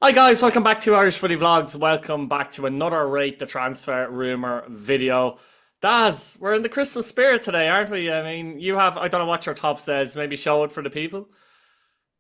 Hi guys, welcome back to Irish Footy Vlogs. Welcome back to another Rate the Transfer Rumour video. Daz, we're in the Christmas spirit today, aren't we? I mean, I don't know what your top says, maybe show it for the people.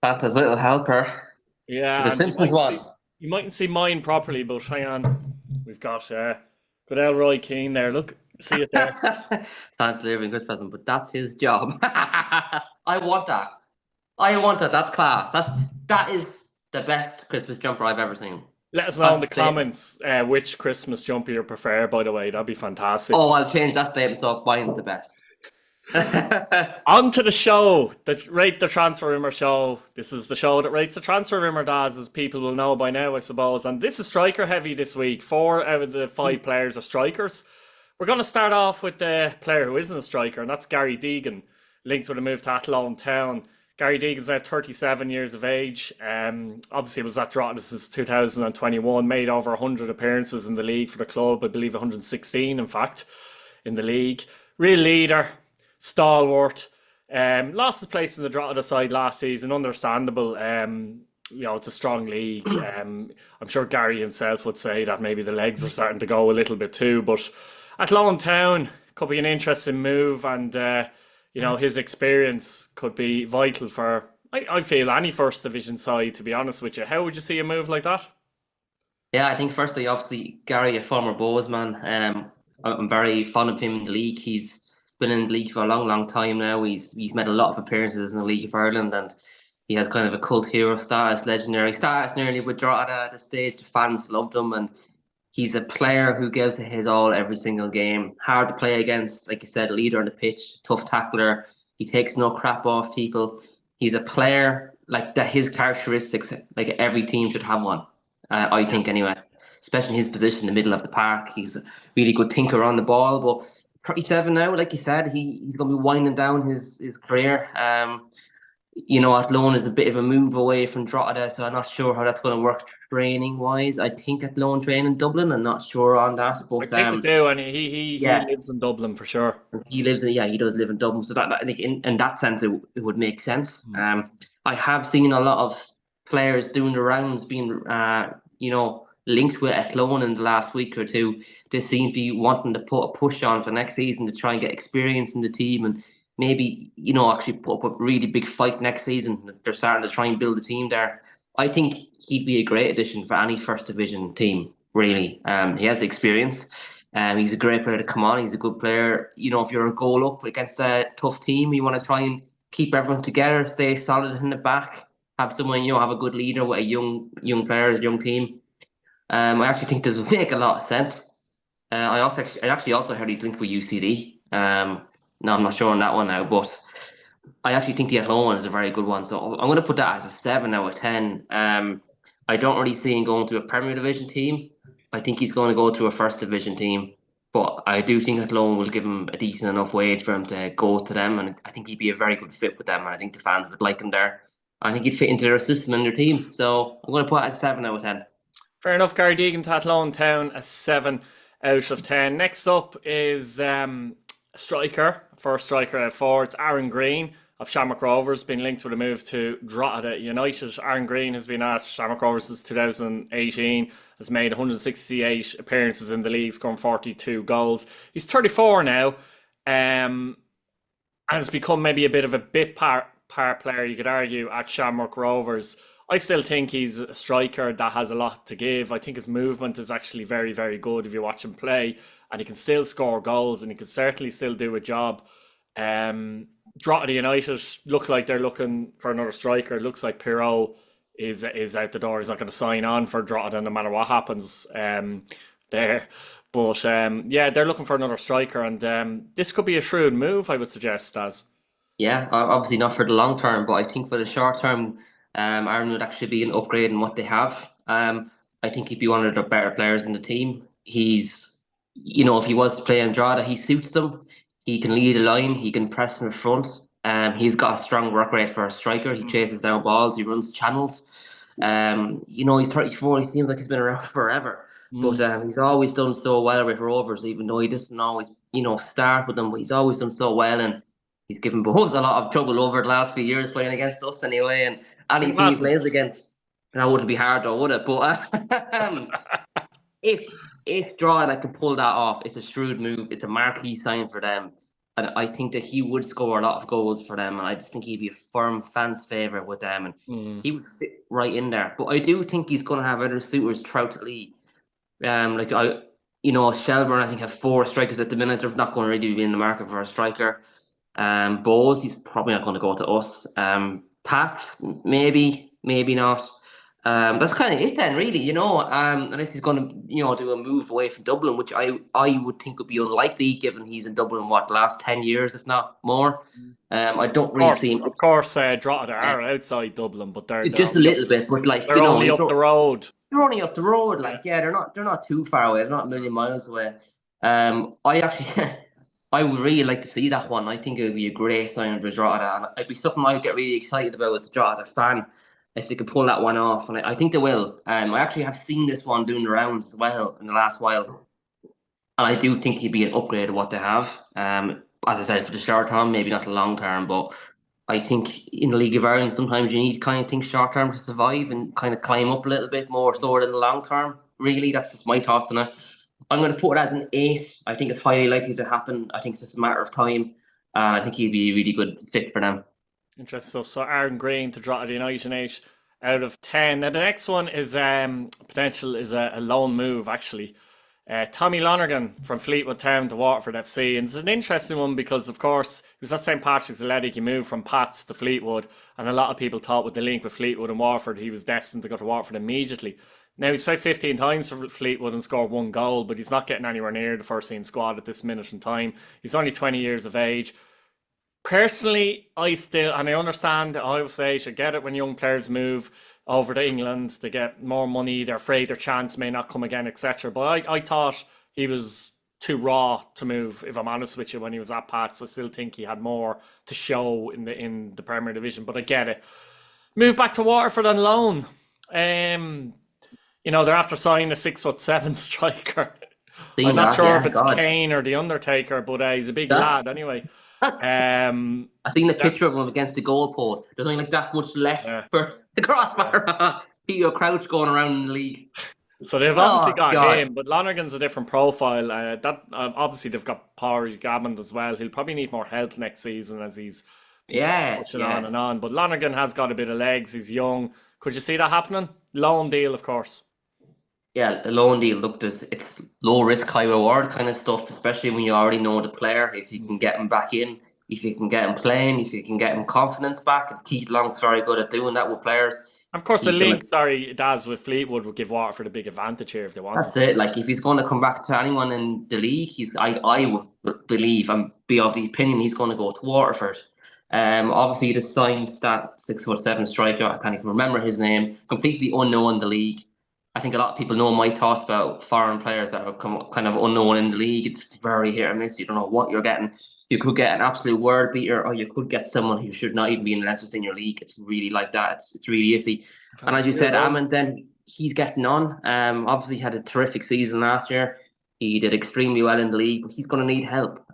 Santa's little helper. It's Yeah, a and Simpsons one. you mightn't see mine properly, but hang on. We've got good Elroy Keane there. Look, see it there. Santa's delivering Christmas present, but that's his job. I want that. I want that. That's class. That is the best Christmas jumper I've ever seen. Let us know in That's the a statement. comments which Christmas jumper you prefer, by the way. That'd be fantastic. Oh, I'll change that statement so mine's the best. On to the show, the Rate the Transfer Rumour show. This is the show that rates the transfer rumour, does, as people will know by now, I suppose. And this is striker heavy this week. 4 out of the 5 players are strikers. We're going to start off with the player who isn't a striker, and that's Gary Deegan, linked with a move to Athlone Town. Gary Deegan's now 37 years of age. Obviously, was at Drogheda since 2021, made over 100 appearances in the league for the club, I believe 116, in fact, in the league. Real leader, stalwart. Lost his place in the Drogheda side last season, understandable. It's a strong league. I'm sure Gary himself would say that maybe the legs are starting to go a little bit too, but at Lone Town could be an interesting move, and his experience could be vital for. I feel any first division side. To be honest with you, how would you see a move like that? Yeah, I think firstly, obviously, Gary, a former Bows man. I'm very fond of him in the league. He's been in the league for a long, long time now. He's made a lot of appearances in the League of Ireland, and he has kind of a cult hero status, legendary status nearly with Drogheda at the stage. The fans loved him, and he's a player who gives it his all every single game. Hard to play against, like you said, leader on the pitch, tough tackler. He takes no crap off people. He's a player like that. His characteristics, like every team should have one. I Yeah. think anyway, especially in his position in the middle of the park. He's a really good thinker on the ball. But 37 now, like you said, he's going to be winding down his career. Athlone is a bit of a move away from Drogheda, so I'm not sure how that's going to work training wise. I think Athlone train in Dublin. I'm not sure on that, I but think they do, and he yeah, lives in Dublin for sure. he does live in Dublin, so that I think in that sense it would make sense. Mm. I have seen a lot of players doing the rounds, being linked with Athlone in the last week or two. They seem to be wanting to put a push on for next season to try and get experience in the team and maybe actually put up a really big fight next season. They're starting to try and build a team there. I think he'd be a great addition for any first division team. Really, he has the experience. He's a great player to come on. He's a good player. If you're a goal up against a tough team, you want to try and keep everyone together, stay solid in the back, have someone, have a good leader with a young players, young team. I actually think this would make a lot of sense. I actually also heard he's linked with UCD. No, I'm not sure on that one now, but I actually think the Athlone one is a very good one. So I'm going to put that as a 7 out of 10. I don't really see him going to a Premier Division team. I think he's going to go to a First Division team. But I do think Athlone will give him a decent enough wage for him to go to them. And I think he'd be a very good fit with them. And I think the fans would like him there. I think he'd fit into their system and their team. So I'm going to put it as 7 out of 10. Fair enough, Gary Deegan to Athlone Town, a 7 out of 10. Next up is a striker, first striker at 4. It's Aaron Greene of Shamrock Rovers, been linked with a move to Drogheda United. Aaron Greene has been at Shamrock Rovers since 2018, has made 168 appearances in the league, scoring 42 goals. He's 34 now, and has become maybe a bit of a part player, you could argue, at Shamrock Rovers. I still think he's a striker that has a lot to give. I think his movement is actually very, very good if you watch him play, and he can still score goals, and he can certainly still do a job. Drogheda United look like they're looking for another striker. It looks like Pierrot is out the door. He's not going to sign on for Drogheda no matter what happens there. But yeah, they're looking for another striker, and this could be a shrewd move, I would suggest, as. Yeah, obviously not for the long term, but I think for the short term, Aaron would actually be an upgrade in what they have. I think he'd be one of the better players in the team. If he was to play Andrada, he suits them. He can lead a line. He can press in the front. He's got a strong work rate for a striker. He chases down balls. He runs channels. He's 34. He seems like he's been around forever. But Mm. he's always done so well with Rovers, even though he doesn't always, start with them. But he's always done so well, and he's given both a lot of trouble over the last few years playing against us anyway, and any Who team he hasn't? plays against. That wouldn't be hard though, would it? But if Drogheda can pull that off, it's a shrewd move. It's a marquee sign for them, and I think that he would score a lot of goals for them. And I just think he'd be a firm fans' favourite with them, and Mm. he would fit right in there. But I do think he's going to have other suitors throughout the league. Like Shelbourne, I think have 4 strikers at the minute. They're not going to really be in the market for a striker. Bowes, he's probably not going to go to us. Pat, maybe, maybe not. That's kind of it then, really. Unless he's going to, do a move away from Dublin, which I would think would be unlikely, given he's in Dublin the last 10 years, if not more. I don't really see him. Of course, Drogheda uh, are outside Dublin, but they're just a only up, little bit, but like they're only up the road. they're only up the road. Yeah. Like, yeah, they're not too far away. They're not a million miles away. I actually, I would really like to see that one. I think it would be a great sign for Drogheda, and it'd be something I'd get really excited about as a Drogheda fan if they could pull that one off. And I think they will. I actually have seen this one doing the rounds as well in the last while, and I do think he'd be an upgrade of what they have. As I said, for the short term, maybe not the long term, but I think in the League of Ireland sometimes you need kind of think short term to survive and kind of climb up a little bit more so than the long term. Really, that's just my thoughts on it. I'm going to put it as an 8. I think it's highly likely to happen. I think it's just a matter of time, and I think he'd be a really good fit for them. Interesting stuff. So Aaron Greene to Drogheda United, 8 out of 10. Now the next one is potential is a loan move actually. Tommy Lonergan from Fleetwood Town to Waterford FC. And it's an interesting one because, of course, he was at St. Patrick's Athletic. He moved from Pats to Fleetwood. And a lot of people thought with the link with Fleetwood and Waterford, he was destined to go to Waterford immediately. Now, he's played 15 times for Fleetwood and scored 1 goal, but he's not getting anywhere near the first team squad at this minute in time. He's only 20 years of age. Personally, and I understand, I always say, you should get it when young players move over to England to get more money. They're afraid their chance may not come again, etc. But I thought he was too raw to move. If I'm honest with you, when he was at Pats, I still think he had more to show in the Premier Division. But I get it. Move back to Waterford on loan. They're after signing a 6'7" striker. Seen I'm not that, sure yeah, if it's God. Kane or the Undertaker, but he's a big lad anyway. I seen the picture of him against the goalpost. There's only like that much left Yeah. for the crossbar. Peter Crouch going around in the league. So they've obviously got God. him, but Lonergan's a different profile. Obviously they've got Porridge Gammond as well. He'll probably need more help next season as he's pushing on and on. But Lonergan has got a bit of legs. He's young. Could you see that happening? Loan deal, of course. Yeah, a loan deal. Look, it's low risk, high reward kind of stuff, especially when you already know the player. If you can get him back in, if you can get him playing, if you can get him confidence back, and Keith Long's very good at doing that with players. Of course, the He's gonna. link, Daz, with Fleetwood would give Waterford a big advantage here if they wanted. That's it. Like if he's going to come back to anyone in the league, I would believe and be of the opinion he's going to go to Waterford. Obviously, he just signed that 6'7" striker. I can't even remember his name. Completely unknown in the league. I think a lot of people know my thoughts about foreign players that have come kind of unknown in the league. It's very hit or miss. You don't know what you're getting. You could get an absolute world beater, or you could get someone who should not even be in the Leicester senior league. It's really like that. It's really iffy. And as you said, Amon, then he's getting on. Obviously, he had a terrific season last year. He did extremely well in the league, but he's going to need help.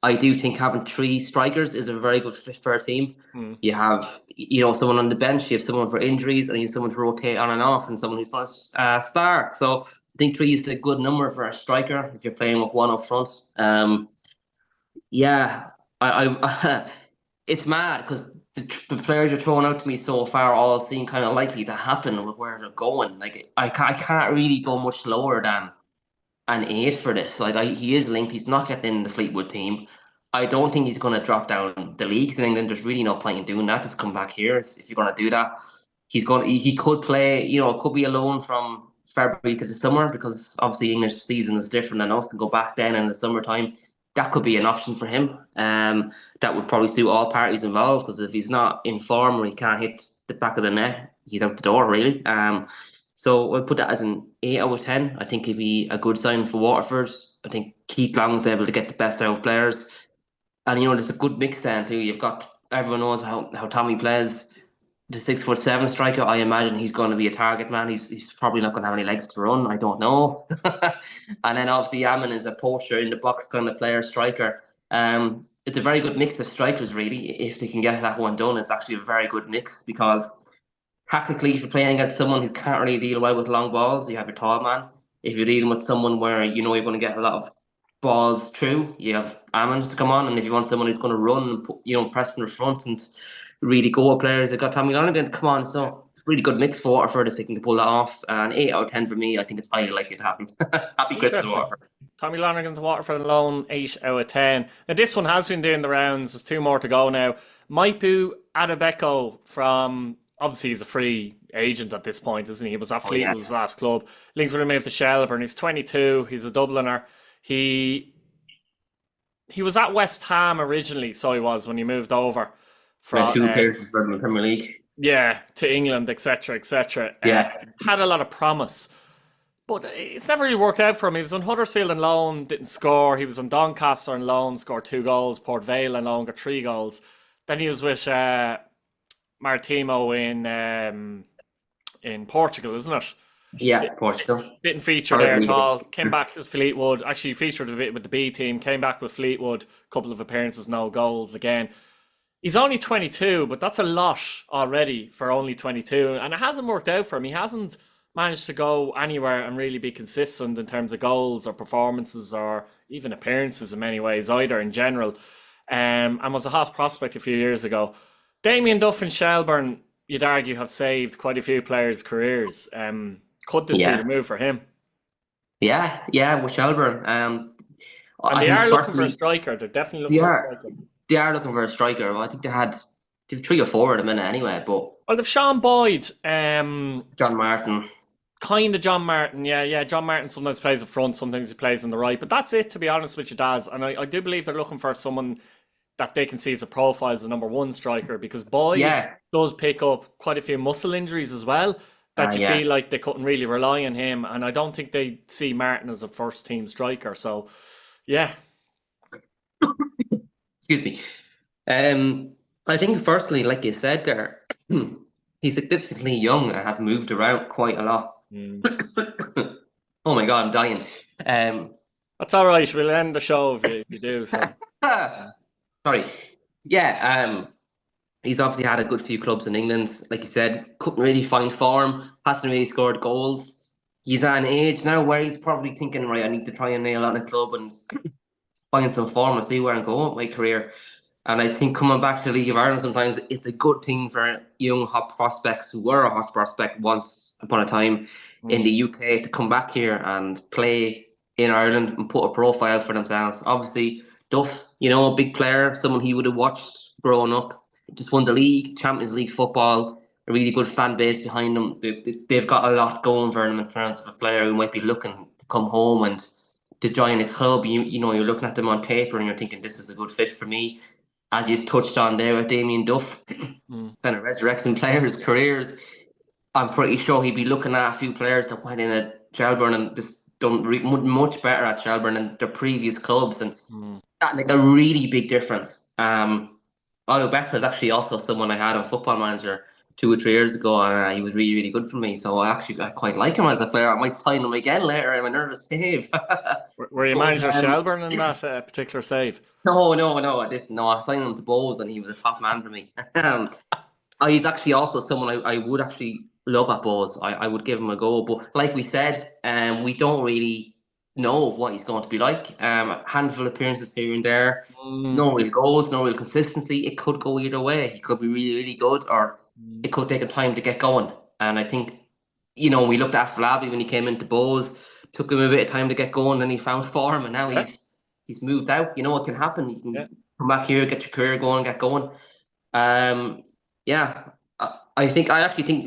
I do think having 3 strikers is a very good fit for a team. You have, someone on the bench, you have someone for injuries, and you have someone to rotate on and off, and someone who's going to start. So I think 3 is a good number for a striker if you're playing with one up front. It's mad because the players you're throwing out to me so far all seem kind of likely to happen with where they're going. Like I can't really go much lower than an 8 for this. Like he is linked. He's not getting in the Fleetwood team. I don't think he's going to drop down the leagues in England. There's really no point in doing that. Just come back here if you're going to do that. He could play. It could be a loan from February to the summer because obviously English season is different than us and go back then in the summertime. That could be an option for him. That would probably suit all parties involved because if he's not in form or he can't hit the back of the net, he's out the door really. So I'll put that as an 8 out of 10. I think it'd be a good sign for Waterford. I think Keith Long's able to get the best out of players. And there's a good mix then too. You've got everyone knows how Tommy plays. The 6'7" striker, I imagine he's going to be a target man. He's probably not going to have any legs to run. I don't know. And then obviously Ammon is a poacher in the box kind of player striker. It's a very good mix of strikers really. If they can get that one done, it's actually a very good mix because tactically, if you're playing against someone who can't really deal well with long balls, you have your tall man. If you're dealing with someone where you know you're going to get a lot of balls through, you have Ammons to come on. And if you want someone who's going to run and put, press from the front and really go at players, they've got Tommy Lonergan to come on. So it's a really good mix for Waterford if they can pull that off. And 8 out of 10 for me, I think it's highly likely to happen. Happy Christmas, Interesting. Waterford. Tommy Lonergan to Waterford alone, 8 out of 10. Now, this one has been doing the rounds. There's 2 more to go now. Mipo Odubeko from, obviously, he's a free agent at this point, isn't he? He was at Fleetwood's last club. Linked with a move to Shelbourne. He's 22. He's a Dubliner. He was at West Ham originally, so he was, when he moved over from 2 appearances for the Premier League. Yeah, to England, etc., etc. Yeah. Had a lot of promise. But it's never really worked out for him. He was on Huddersfield on loan, didn't score. He was on Doncaster on loan, scored 2 goals. Port Vale on loan, got 3 goals. Then he was with Martimo in Portugal, isn't it? Yeah, Portugal. Didn't feature there at all. Came back to Fleetwood. Actually featured a bit with the B team. Came back with Fleetwood. Couple of appearances, no goals again. He's only 22, but that's a lot already for only 22. And it hasn't worked out for him. He hasn't managed to go anywhere and really be consistent in terms of goals or performances or even appearances in many ways either in general. And was a hot prospect a few years ago. Damien Duff and Shelbourne, you'd argue, have saved quite a few players' careers. Could this be the move for him? Yeah, with Shelbourne. And they are looking for a striker. They're definitely looking for a striker. They are looking for a striker. Well, I think they have 3 or 4 at the minute anyway. But they've Sean Boyd, John Martin. Kind of John Martin, yeah. John Martin sometimes plays up front, sometimes he plays on the right. But that's it, to be honest with you, Daz. And I do believe they're looking for someone that they can see as a profile as a number 1 striker, because Boyd does pick up quite a few muscle injuries as well, that you feel like they couldn't really rely on him. And I don't think they see Martin as a first team striker. So, yeah. Excuse me. I think firstly, like you said there, he's significantly young and have moved around quite a lot. Oh my God, I'm dying. That's all right. We'll end the show if you do. So. Sorry. Yeah, he's obviously had a good few clubs in England. Like you said, couldn't really find form, hasn't really scored goals. He's at an age now where he's probably thinking, right, I need to try and nail on a club and find some form and see where I'm going with my career. And I think coming back to the League of Ireland sometimes it's a good thing for young hot prospects who were a hot prospect once upon a time in the UK to come back here and play in Ireland and put a profile for themselves. Obviously, Duff, a big player, someone he would have watched growing up, just won the league, Champions League football, a really good fan base behind them. They've got a lot going for them in terms of a player who might be looking to come home and to join a club. You're looking at them on paper and you're thinking this is a good fit for me. As you touched on there with Damien Duff, kind of resurrecting players' careers, I'm pretty sure he'd be looking at a few players that went in at Shelbourne and just done much better at Shelbourne than their previous clubs, and that make a really big difference. Odubeko is actually also someone I had on Football Manager 2 or 3 years ago, and he was really, really good for me. So I quite like him as a player. I might sign him again later. I'm a nervous save. Were you manager Shelbourne in that particular save? No, I didn't. No, I signed him to Bowes, and he was a top man for me. He's actually also someone I would actually love at Bowes. I would give him a go. But like we said, we don't really know what he's going to be like. A handful of appearances here and there. No real goals, no real consistency. It could go either way. He could be really, really good, or it could take him time to get going. And I think, we looked at Falabi when he came into Bowes, took him a bit of time to get going, and he found form, and now he's moved out. It can happen. You can come back here, get your career going, get going. I actually think,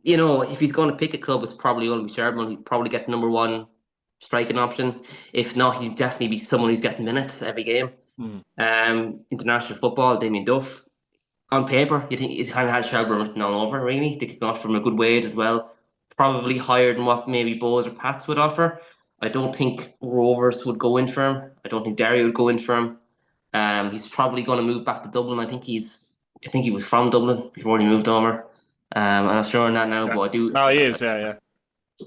if he's going to pick a club, it's probably going to be Shelbourne. He'd probably get the number 1 striking option. If not, he'd definitely be someone who's getting minutes every game. International football, Damien Duff. On paper, you think he's kind of had Shelbourne written all over, really. They could go from a good wage as well. Probably higher than what maybe Bowes or Pats would offer. I don't think Rovers would go in for him. I don't think Derry would go in for him. He's probably going to move back to Dublin. I think he was from Dublin before he moved over. I'm not sure on that now, but I do. No, he is, yeah.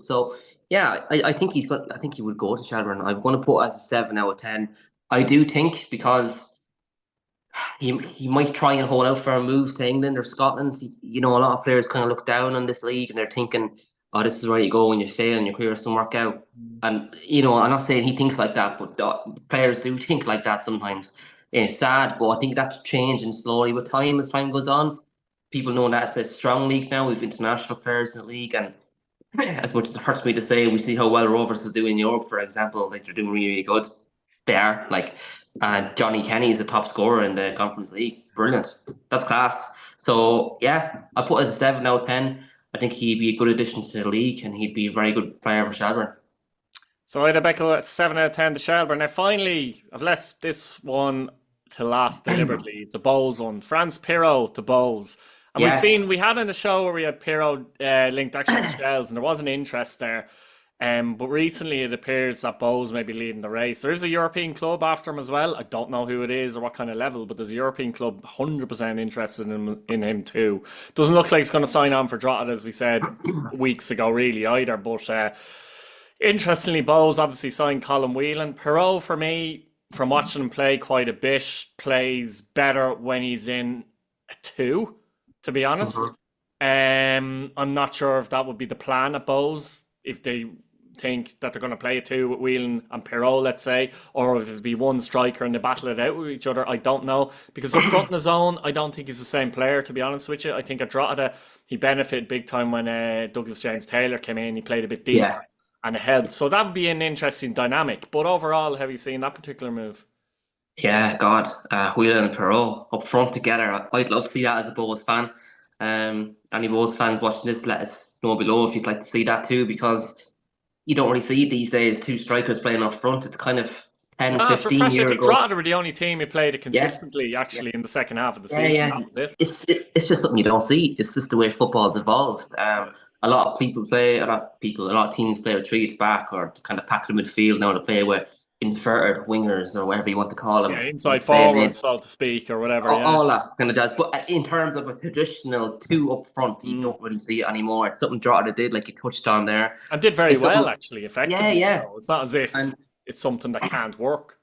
So I think he would go to Shelbourne. I'm going to put it as a 7 out of 10. I do think, because he might try and hold out for a move to England or Scotland. You know, a lot of players kind of look down on this league and they're thinking, "Oh, this is where you go when you fail and your career doesn't work out." And you know, I'm not saying he thinks like that, but players do think like that sometimes. It's sad, but I think that's changing slowly with time as time goes on. People know that it's a strong league now. We've international players in the league, and as much as it hurts me to say, we see how well Rovers is doing in Europe, for example. Like they're doing really, really good. They are like Johnny Kenny is the top scorer in the Conference League. Brilliant. That's class. So yeah, I put it as a 7 out of 10. I think he'd be a good addition to the league, and he'd be a very good player for Shelbourne. So Odubeko at 7 out of 10 to Shelbourne. Now finally, I've left this one to last deliberately. It's a Bowes one. Frantz Pierrot to Bowes. And Yes. we had in the show where we had Pierrot linked actually to Shells, and there was an interest there. But recently it appears that Bowes may be leading the race. There is a European club after him as well. I don't know who it is or what kind of level, but there's a European club 100% interested in him too. Doesn't look like he's going to sign on for Drogheda, as we said weeks ago, really, either. But interestingly, Bowes obviously signed Colin Whelan. Perot, for me, from watching him play quite a bit, plays better when he's in a two, to be honest. Mhm. I'm not sure if that would be the plan at Bowes, if they think that they're going to play a two with Whelan and Perot, let's say, or if it'd be one striker and they battle it out with each other. I don't know. Because up front in the zone, I don't think he's the same player, to be honest with you. I think at Drogheda, he benefited big time when Douglas James Taylor came in. He played a bit deeper Yeah. and it helped. So that would be an interesting dynamic. But overall, have you seen that particular move? Yeah, God, Wheeler and Perot up front together. I'd love to see that as a Bulls fan. Any Bulls fans watching this, let us know below if you'd like to see that too, because you don't really see it these days. Two strikers playing up front. It's kind of 10, Ah, it's 15 refreshing. I year think ago. Drogheda were the only team who played it Yeah, consistently, yeah, actually, in the second half of the yeah, season. yeah. That was it. It's just something you don't see. It's just the way football's evolved. Yeah. A lot of teams play with three at the back or to kind of pack the midfield now to play with inverted wingers or whatever you want to call Yeah, them. inside Playing in forward, so to speak, or whatever. Yeah. all that kind of jazz. But in terms of a traditional two up front, you Mm. don't really see it anymore. It's something Drogheda did, like you touched on there. And did very It's well, something, actually, yeah, effectively. yeah. So it's not as if And it's something that can't work.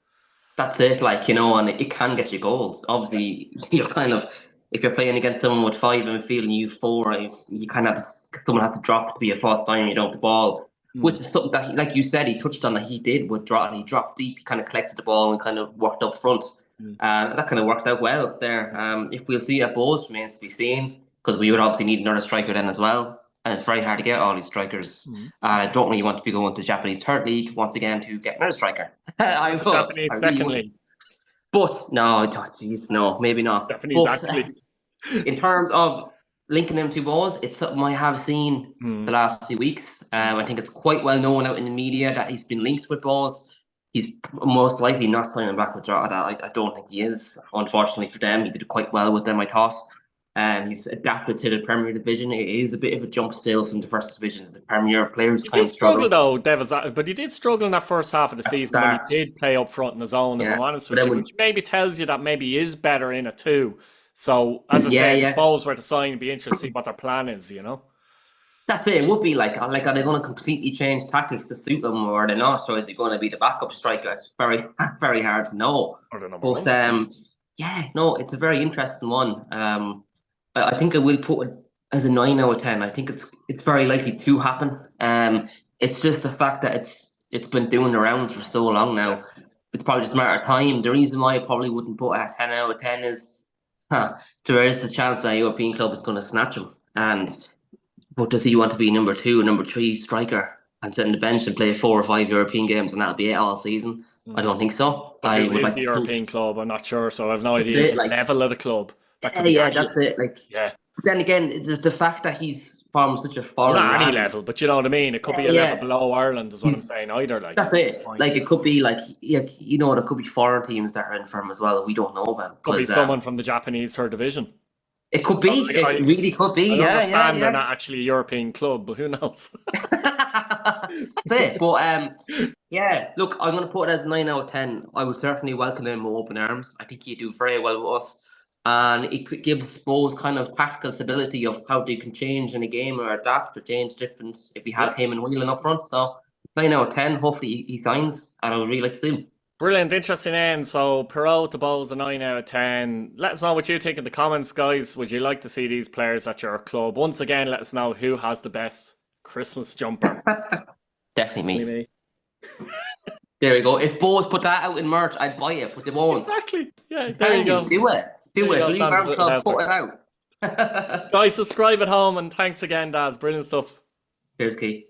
that's it, like, and it can get you goals. Obviously, you're kind of, if you're playing against someone with five in midfield and you four, you kind of, someone has to drop to be a fourth time you don't have the ball, which Mm. is something that, like you said, he touched on that he did with Drogheda. He dropped deep, he kind of collected the ball and kind of worked up front. Mm. That kind of worked out well there. If we'll see it, Bowes remains to be seen, because we would obviously need another striker then as well. And it's very hard to get all these strikers. Mm. I don't really want to be going to the Japanese third league once again to get another striker. I The would. I Japanese really second would. league, But no, jeez, no, maybe not. Japanese But actually. in terms of linking them two balls, it's something I have seen Mm. the last few weeks. I think it's quite well known out in the media that he's been linked with balls. He's most likely not signing back with Drogheda. I don't think he is. Unfortunately for them, he did quite well with them, I thought. He's adapted to the Premier Division. It is a bit of a jump still from the First Division. The Premier players He kind did of struggle struggle though, but he did struggle in that first half of the at the season when he start. did play up front in his own, if Yeah, I'm honest but with then you, when which maybe tells you that maybe he is better in it too. So, as I yeah, said, if yeah. Bowles were to sign, it'd be interesting to see what their plan is. That's it. It would be like, are they going to completely change tactics to suit them, or are they not? Or is it going to be the backup striker? It's very, very hard to know. Or the number But one. yeah, no, it's a very interesting one. I think I will put it as a 9 out of 10. I think it's very likely to happen. It's just the fact that it's been doing the rounds for so long Yeah. now. It's probably just a matter of time. The reason why I probably wouldn't put a 10 out of 10 is, there is the chance that a European club is going to snatch him. But does he want to be number two, number three striker and sit on the bench and play 4 or 5 European games and that'll be it all season? I Mm. don't think so. But I who would is like the to think European club? I'm not sure, so I have no that's idea it. the Like, level of the club. That could yeah, be yeah, any. that's it. Like, Yeah. but then again, it's the fact that he's from such a Well, foreign not any land. level, but you know what I mean. It could Yeah, be a level yeah. below Ireland, is what I'm saying. He's Either, like, that's is the it. point. Like, it could be like, yeah, there could be foreign teams that are in from as well. We don't know about Could be because someone from the Japanese third division. it could be. It really could be. I Yeah, yeah, understand they're yeah. not actually a European club, but who knows? That's it. But yeah. Look, I'm going to put it as 9 out of 10. I would certainly welcome him with open arms. I think he'd do very well with us, and it gives both kind of tactical stability of how they can change in a game or adapt or change difference if we have Yeah. him and Whelan up front. So 9 out of 10. Hopefully he signs, and I would really like to see him. Brilliant, interesting end. So Pierrot to Bowles a 9 out of 10. Let us know what you think in the comments, guys. Would you like to see these players at your club? Once again, let us know who has the best Christmas jumper. Definitely me. Me. There we go. If Bows put that out in merch, I'd buy it, but they won't. Exactly. Yeah, there Can you go. Do it. Do There you it. go, Leave Santa's Farm little Club, put helper. it out. Guys, subscribe at home and thanks again, Daz. Brilliant stuff. Here's Key.